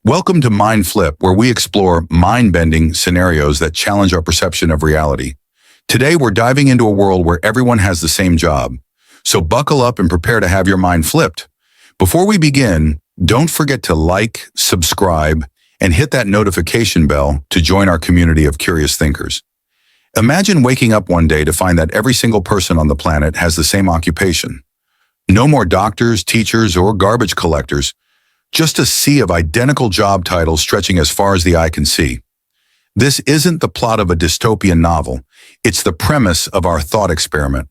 Welcome to Mind Flip, where we explore mind-bending scenarios that challenge our perception of reality. Today, we're diving into a world where everyone has the same job. So buckle up and prepare to have your mind flipped. Before we begin, don't forget to like, subscribe, and hit that notification bell to join our community of curious thinkers. Imagine waking up one day to find that every single person on the planet has the same occupation. No more doctors, teachers, or garbage collectors. Just a sea of identical job titles stretching as far as the eye can see. This isn't the plot of a dystopian novel. It's the premise of our thought experiment.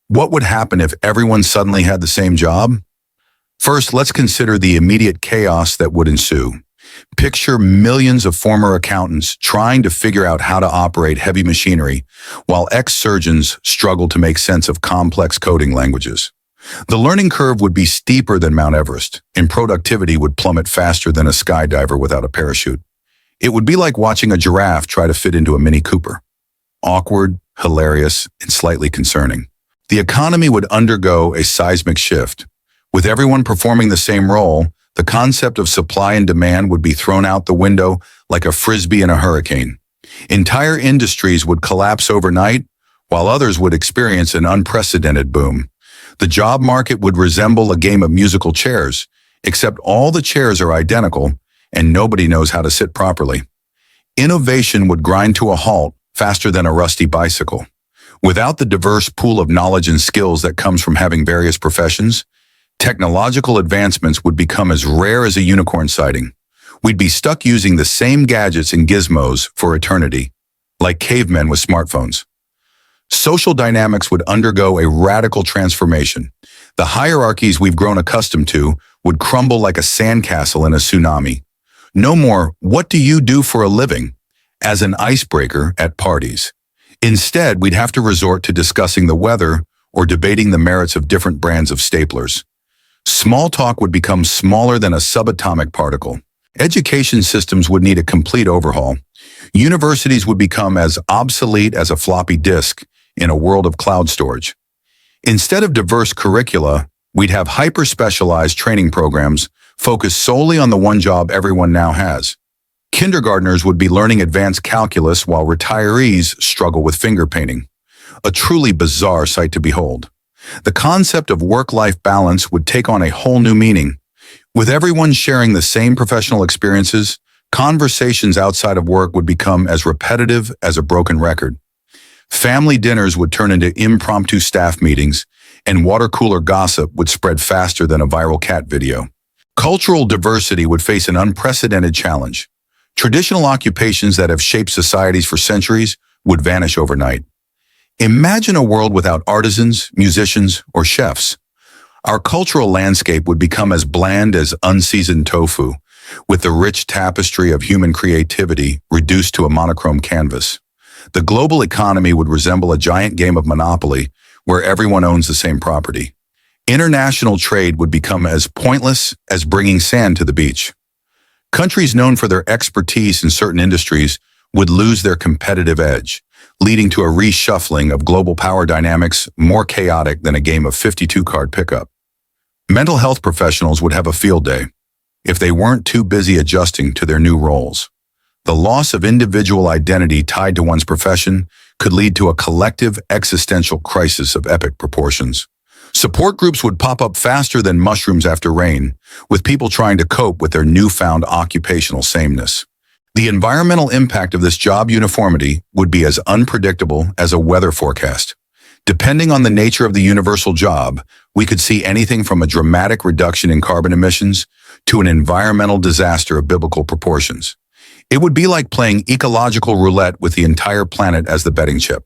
What would happen if everyone suddenly had the same job? First, let's consider the immediate chaos that would ensue. Picture millions of former accountants trying to figure out how to operate heavy machinery, while ex-surgeons struggle to make sense of complex coding languages. The learning curve would be steeper than Mount Everest, and productivity would plummet faster than a skydiver without a parachute. It would be like watching a giraffe try to fit into a Mini Cooper. Awkward, hilarious, and slightly concerning. The economy would undergo a seismic shift. With everyone performing the same role, the concept of supply and demand would be thrown out the window like a frisbee in a hurricane. Entire industries would collapse overnight, while others would experience an unprecedented boom. The job market would resemble a game of musical chairs, except all the chairs are identical and nobody knows how to sit properly. Innovation would grind to a halt faster than a rusty bicycle. Without the diverse pool of knowledge and skills that comes from having various professions, technological advancements would become as rare as a unicorn sighting. We'd be stuck using the same gadgets and gizmos for eternity, like cavemen with smartphones. Social dynamics would undergo a radical transformation. The hierarchies we've grown accustomed to would crumble like a sandcastle in a tsunami. No more, "What do you do for a living?" as an icebreaker at parties. Instead, we'd have to resort to discussing the weather or debating the merits of different brands of staplers. Small talk would become smaller than a subatomic particle. Education systems would need a complete overhaul. Universities would become as obsolete as a floppy disk in a world of cloud storage. Instead of diverse curricula, we'd have hyper-specialized training programs focused solely on the one job everyone now has. Kindergartners would be learning advanced calculus while retirees struggle with finger painting. A truly bizarre sight to behold. The concept of work-life balance would take on a whole new meaning. With everyone sharing the same professional experiences, conversations outside of work would become as repetitive as a broken record. Family dinners would turn into impromptu staff meetings, and water cooler gossip would spread faster than a viral cat video. Cultural diversity would face an unprecedented challenge. Traditional occupations that have shaped societies for centuries would vanish overnight. Imagine a world without artisans, musicians, or chefs. Our cultural landscape would become as bland as unseasoned tofu, with the rich tapestry of human creativity reduced to a monochrome canvas. The global economy would resemble a giant game of Monopoly where everyone owns the same property. International trade would become as pointless as bringing sand to the beach. Countries known for their expertise in certain industries would lose their competitive edge, leading to a reshuffling of global power dynamics more chaotic than a game of 52-card pickup. Mental health professionals would have a field day if they weren't too busy adjusting to their new roles. The loss of individual identity tied to one's profession could lead to a collective existential crisis of epic proportions. Support groups would pop up faster than mushrooms after rain, with people trying to cope with their newfound occupational sameness. The environmental impact of this job uniformity would be as unpredictable as a weather forecast. Depending on the nature of the universal job, we could see anything from a dramatic reduction in carbon emissions to an environmental disaster of biblical proportions. It would be like playing ecological roulette with the entire planet as the betting chip.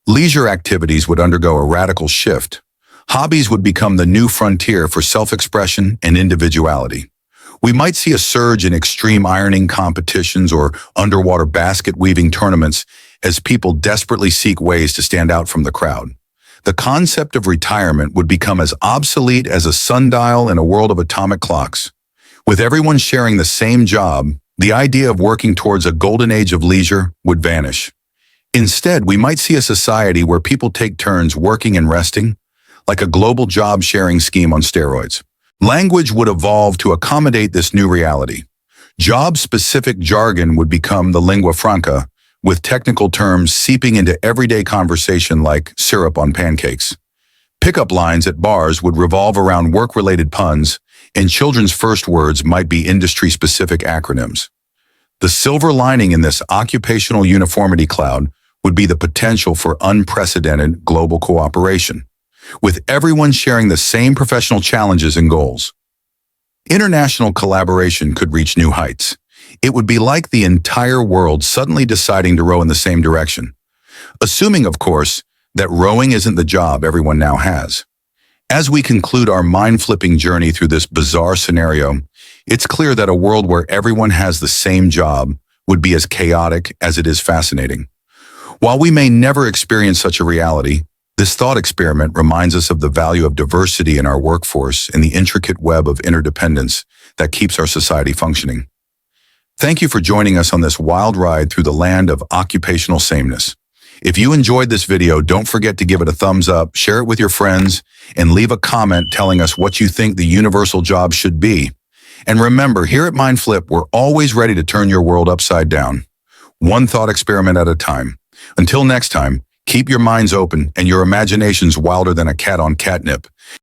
Leisure activities would undergo a radical shift. Hobbies would become the new frontier for self-expression and individuality. We might see a surge in extreme ironing competitions or underwater basket weaving tournaments as people desperately seek ways to stand out from the crowd. The concept of retirement would become as obsolete as a sundial in a world of atomic clocks. With everyone sharing the same job, the idea of working towards a golden age of leisure would vanish. Instead, we might see a society where people take turns working and resting, like a global job-sharing scheme on steroids. Language would evolve to accommodate this new reality. Job-specific jargon would become the lingua franca, with technical terms seeping into everyday conversation like syrup on pancakes. Pickup lines at bars would revolve around work-related puns, and children's first words might be industry-specific acronyms. The silver lining in this occupational uniformity cloud would be the potential for unprecedented global cooperation, with everyone sharing the same professional challenges and goals. International collaboration could reach new heights. It would be like the entire world suddenly deciding to row in the same direction. Assuming, of course, that rowing isn't the job everyone now has. As we conclude our mind-flipping journey through this bizarre scenario, it's clear that a world where everyone has the same job would be as chaotic as it is fascinating. While we may never experience such a reality, this thought experiment reminds us of the value of diversity in our workforce and the intricate web of interdependence that keeps our society functioning. Thank you for joining us on this wild ride through the land of occupational sameness. If you enjoyed this video, don't forget to give it a thumbs up, share it with your friends, and leave a comment telling us what you think the universal job should be. And remember, here at MindFlip, we're always ready to turn your world upside down, one thought experiment at a time. Until next time, keep your minds open and your imaginations wilder than a cat on catnip.